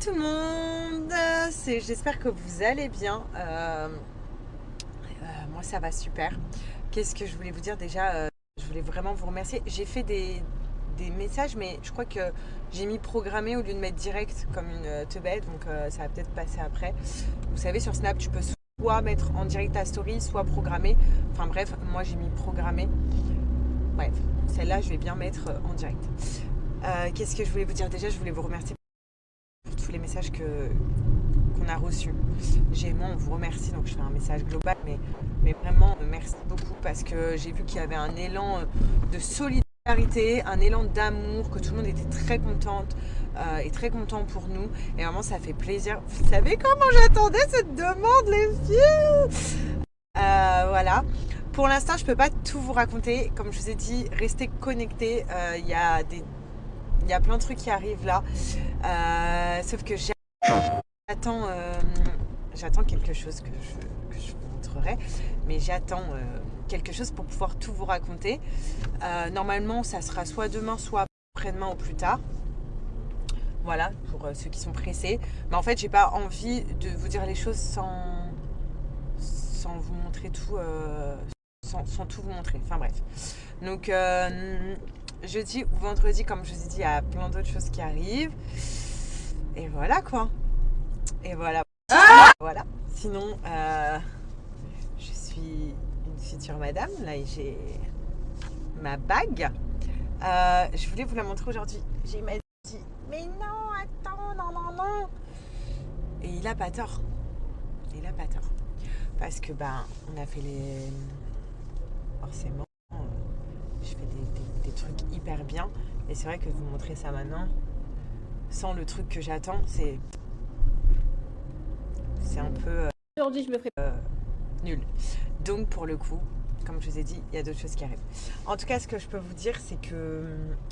tout le monde, j'espère que vous allez bien. Moi ça va super. Qu'est-ce que je voulais vous dire déjà je voulais vraiment vous remercier. J'ai fait des messages, mais je crois que j'ai mis programmé au lieu de mettre direct comme une teubette, donc ça va peut-être passer après. Vous savez, sur Snap, tu peux soit mettre en direct ta story, soit programmer. Enfin bref, moi j'ai mis programmé. Bref, celle-là, je vais bien mettre en direct. Qu'est-ce que je voulais vous dire déjà? Je voulais vous remercier pour tous les messages qu'on a reçus. On vous remercie, donc je fais un message global, mais vraiment merci beaucoup parce que j'ai vu qu'il y avait un élan de solidarité, un élan d'amour, que tout le monde était très contente et très content pour nous. Et vraiment, ça fait plaisir. Vous savez comment j'attendais cette demande, les filles? Voilà. Pour l'instant, je peux pas tout vous raconter. Comme je vous ai dit, restez connectés. Il y a plein de trucs qui arrivent là. Sauf que j'attends, j'attends quelque chose que je vous montrerai. Mais j'attends quelque chose pour pouvoir tout vous raconter. Normalement, ça sera soit demain, soit après-demain ou plus tard. Voilà, pour ceux qui sont pressés. Mais en fait, j'ai pas envie de vous dire les choses sans vous montrer tout. Sans tout vous montrer. Enfin bref. Donc jeudi ou vendredi, comme je vous ai dit, il y a plein d'autres choses qui arrivent. Et voilà quoi. Et voilà. Voilà. Sinon, je suis une future madame. Là, j'ai ma bague. Je voulais vous la montrer aujourd'hui. J'ai m'a dit, mais non, attends, non, non, non. Et il a pas tort. Il a pas tort. Parce que on a fait les... Forcément, je fais des trucs hyper bien. Et c'est vrai que vous montrer ça maintenant, sans le truc que j'attends, c'est un peu Aujourd'hui, je me ferai nul. Donc pour le coup, comme je vous ai dit, il y a d'autres choses qui arrivent. En tout cas, ce que je peux vous dire, c'est que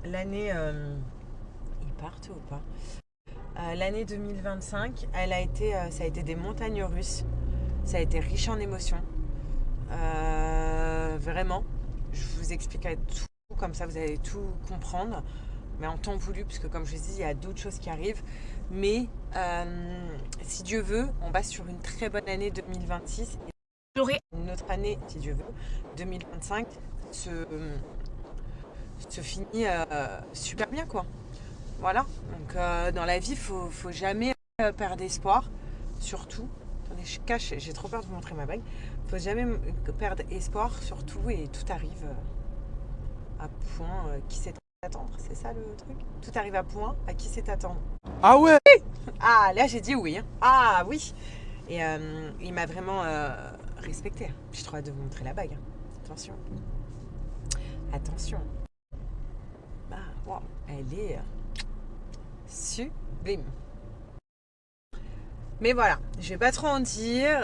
l'année... ils partent ou pas? L'année 2025, ça a été des montagnes russes. Ça a été riche en émotions. Vraiment, je vous expliquerai tout, comme ça vous allez tout comprendre, mais en temps voulu, puisque comme je vous dis, il y a d'autres choses qui arrivent. Mais si Dieu veut, on va sur une très bonne année 2026. Et une autre année, si Dieu veut, 2025 se finit super bien, quoi. Voilà, donc dans la vie, faut jamais perdre espoir, surtout. Attendez, je cache, j'ai trop peur de vous montrer ma bague. Faut jamais perdre espoir, surtout, et tout arrive à point. Qui sait attendre, c'est ça le truc? Tout arrive à point, à qui sait attendre. Ah ouais? Ah, là j'ai dit oui. Hein. Ah oui. Et il m'a vraiment respecté. J'ai trop hâte de vous montrer la bague. Attention. Attention. Ah, wow. Elle est sublime. Mais voilà, je vais pas trop en dire.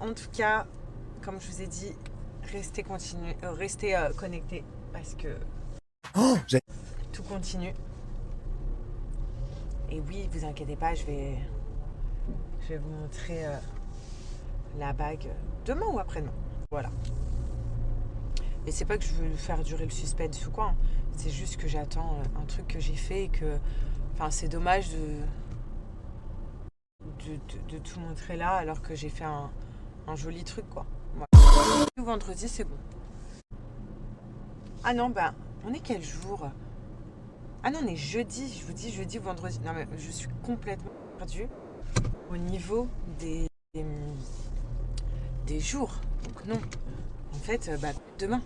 En tout cas, comme je vous ai dit, restez connectés parce que tout continue. Et oui, vous inquiétez pas, je vais vous montrer la bague demain ou après-demain. Voilà. Et c'est pas que je veux faire durer le suspense ou quoi. Hein. C'est juste que j'attends un truc que j'ai fait et que... Enfin, c'est dommage de tout montrer là alors que j'ai fait un joli truc, quoi. Voilà. Vendredi, c'est bon. Ah non, on est quel jour? Ah non, on est jeudi. Je vous dis jeudi ou vendredi. Non, mais je suis complètement perdue au niveau des jours. Donc non. En fait, demain.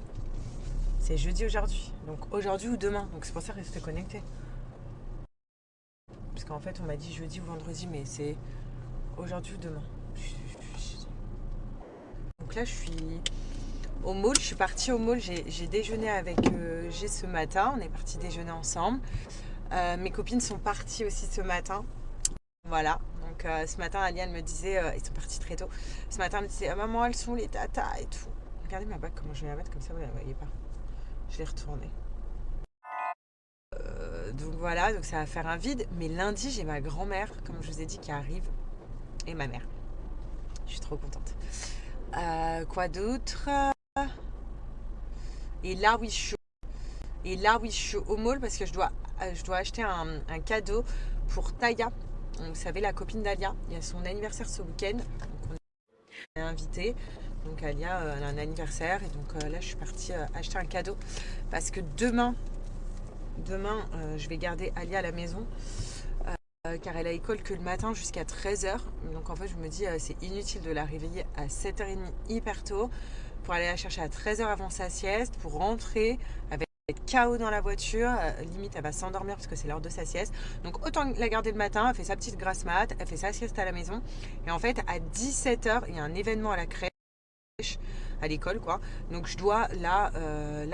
C'est jeudi aujourd'hui. Donc aujourd'hui ou demain. Donc c'est pour ça que restez connectés. Parce qu'en fait, on m'a dit jeudi ou vendredi, mais c'est aujourd'hui ou demain. Donc là, je suis au mall. Je suis partie au mall. J'ai déjeuné avec G ce matin. On est partis déjeuner ensemble. Mes copines sont parties aussi ce matin. Voilà. Donc ce matin, Aliane me disait, ils sont partis très tôt. Ce matin, elle me disait, maman, elles sont les tatas et tout. Regardez ma bague, comment je vais la mettre comme ça, vous ne la voyez pas. Je l'ai retournée. Donc voilà, donc ça va faire un vide. Mais lundi, j'ai ma grand-mère, comme je vous ai dit, qui arrive. Et ma mère. Je suis trop contente. Quoi d'autre? Et là, oui, je suis au mall parce que je dois acheter un cadeau pour Taya. vous savez, la copine d'Alia, il y a son anniversaire ce week-end. Donc on est invité. Donc Alia, elle a un anniversaire. Et donc là, je suis partie acheter un cadeau. Parce que demain, je vais garder Alia à la maison. Car elle a école que le matin jusqu'à 13h. Donc en fait, je me dis, c'est inutile de la réveiller à 7h30 hyper tôt pour aller la chercher à 13h avant sa sieste, pour rentrer avec KO dans la voiture. Limite, elle va s'endormir parce que c'est l'heure de sa sieste. Donc autant la garder le matin, elle fait sa petite grasse mat, elle fait sa sieste à la maison. Et en fait, à 17h, il y a un événement à la crèche, à l'école quoi. Donc je dois la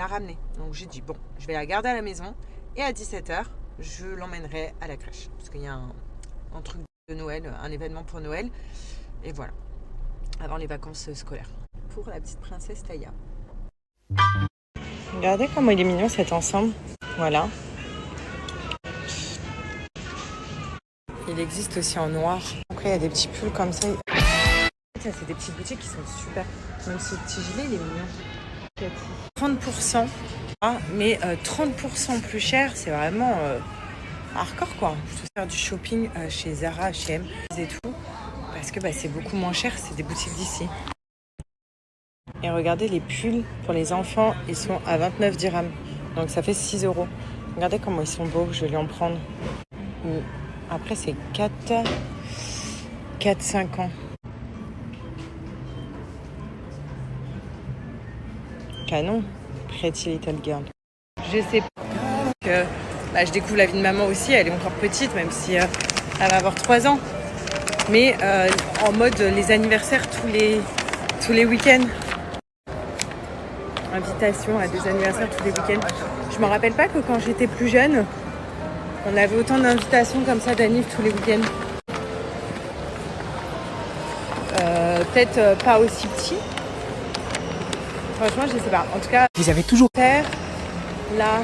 ramener. Donc j'ai dit, bon, je vais la garder à la maison et à 17h, je l'emmènerai à la crèche. Parce qu'il y a un truc de Noël, un événement pour Noël. Et voilà, avant les vacances scolaires. Pour la petite princesse Taya. Regardez comment il est mignon cet ensemble. Voilà. Il existe aussi en noir. Après, il y a des petits pulls comme ça. Ça, c'est des petites boutiques qui sont super. Même ce petit gilet, il est mignon. 30%. Ah, mais 30% plus cher, c'est vraiment hardcore quoi. Je peux faire du shopping chez Zara, H&M et tout. Parce que c'est beaucoup moins cher, c'est des boutiques d'ici. Et regardez les pulls pour les enfants, ils sont à 29 dirhams. Donc ça fait 6 euros. Regardez comment ils sont beaux, je vais lui en prendre. Après c'est 4-5 ans. Canon. Pretty Little Girl. Je sais pas que je découvre la vie de maman aussi, elle est encore petite, même si elle va avoir 3 ans. Mais en mode les anniversaires tous les week-ends. Invitation à des anniversaires tous les week-ends. Je me rappelle pas que quand j'étais plus jeune, on avait autant d'invitations comme ça d'anniv tous les week-ends. Peut-être pas aussi petit. Franchement, je sais pas. En tout cas, vous avez toujours faire là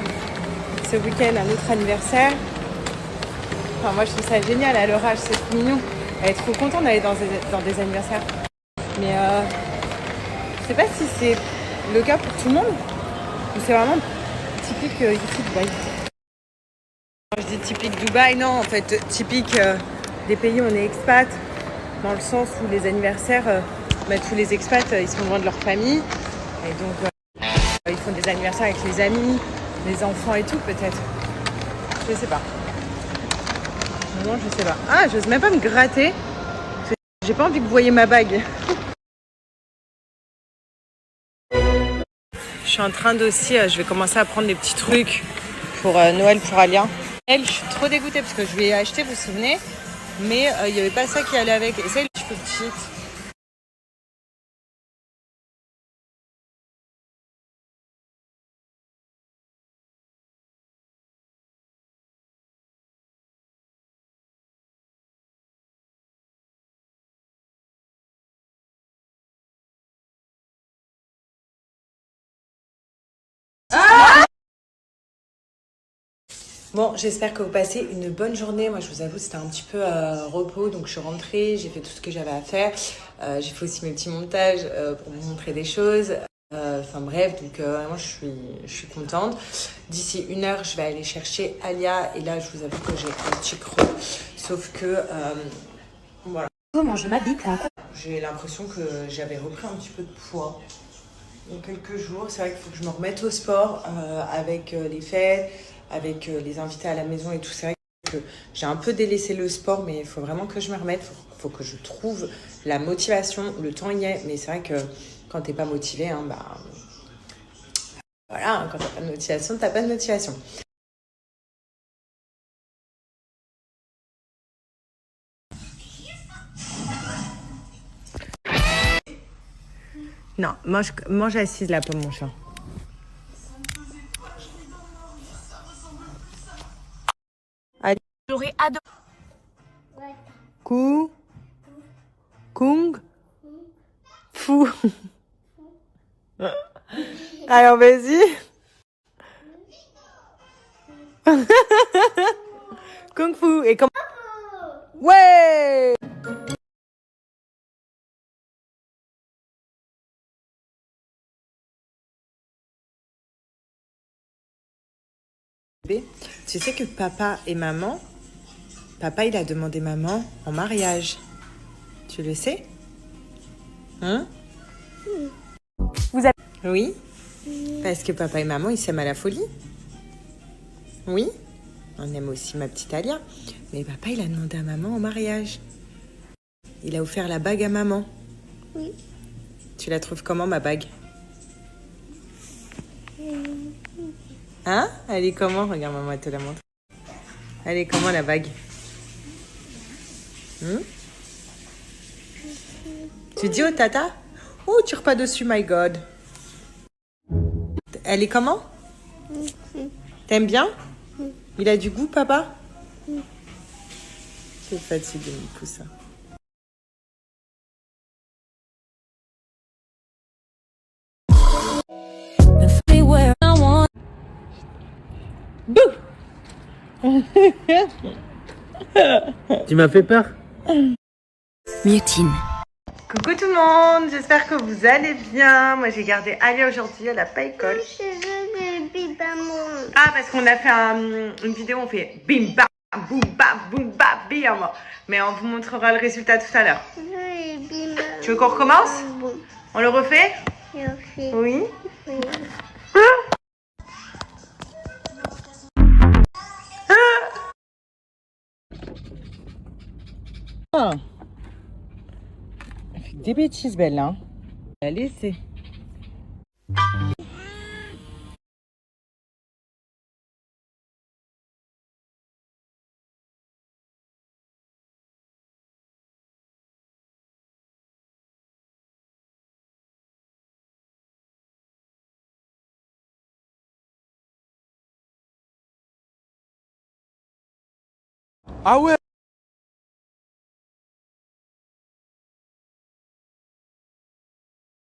ce week-end un autre anniversaire. Enfin, moi, je trouve ça génial à leur âge, c'est trop mignon. Elle est trop contente d'aller dans des anniversaires. Mais je sais pas si c'est le cas pour tout le monde ou c'est vraiment typique ici Dubaï. Quand je dis typique Dubaï, non, en fait typique des pays où on est expat, dans le sens où les anniversaires, tous les expats ils sont loin de leur famille et donc ils font des anniversaires avec les amis, les enfants et tout peut-être. Je sais pas. Non, je sais pas. Ah, j'ose même pas me gratter. J'ai pas envie que vous voyez ma bague. Je suis en train d'aussi, je vais commencer à prendre des petits trucs pour Noël pour Alia. Elle, je suis trop dégoûtée parce que je lui ai acheté, vous vous souvenez, mais il n'y avait pas ça qui allait avec. Et ça, je suis petite. Bon, j'espère que vous passez une bonne journée. Moi, je vous avoue, c'était un petit peu repos. Donc, je suis rentrée, j'ai fait tout ce que j'avais à faire. J'ai fait aussi mes petits montages pour vous montrer des choses. Enfin bref, donc moi, je suis contente. D'ici 1 heure, je vais aller chercher Alia. Et là, je vous avoue que j'ai un petit creux. Sauf que, voilà. comment je m'habite là. J'ai l'impression que j'avais repris un petit peu de poids en quelques jours. C'est vrai qu'il faut que je me remette au sport avec les fêtes, avec les invités à la maison et tout. C'est vrai que j'ai un peu délaissé le sport, mais il faut vraiment que je me remette. Faut que je trouve la motivation. Le temps y est, mais c'est vrai que quand t'es pas motivé, voilà, quand t'as pas de motivation, t'as pas de motivation. Non, mange assise la pomme, mon chat. Allez. J'aurais adoré. Kung Fu. Alors vas-y. Kung Fu. Et comment? Ouais. Tu sais que papa et maman, Papa, il a demandé maman en mariage. Tu le sais? Hein? Vous avez... Oui? Parce que papa et maman, ils s'aiment à la folie. Oui? On aime aussi ma petite Alia. Mais papa, il a demandé à maman en mariage. Il a offert la bague à maman. Oui. Tu la trouves comment, ma bague? Hein? Elle est comment? Regarde, maman, elle te la montre. Elle est comment, la bague? Tu dis au tata? Oh, tire pas dessus, my God. Elle est comment? T'aimes bien? Il a du goût, papa? Je suis fatiguée, mon poussin. Tu m'as fait peur. Mutine. Coucou tout le monde, j'espère que vous allez bien. Moi j'ai gardé Alia aujourd'hui, elle n'a pas école. Je veux le bibamon. Ah, parce qu'on a fait une vidéo, on fait bim bam boum bam boum bam bim. Mais on vous montrera le résultat tout à l'heure. Je veux le bibamon. Tu veux qu'on recommence? On le refait? Merci. Oui. Oui. Ah. Elle fait des bêtises belles, hein. La laisser. Ah ouais.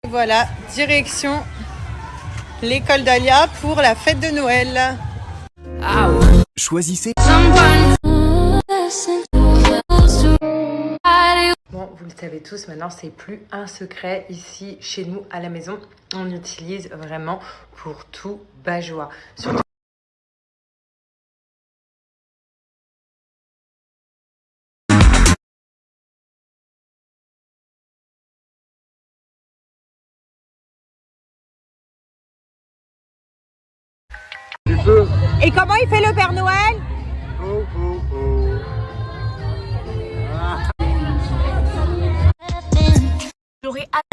Voilà, direction l'école d'Alia pour la fête de Noël. Choisissez. Bon, vous le savez tous, maintenant c'est plus un secret ici chez nous à la maison. On utilise vraiment pour tout Bajois. Surtout Du feu. Et comment il fait le Père Noël? Oh oh oh. J'aurais hâte.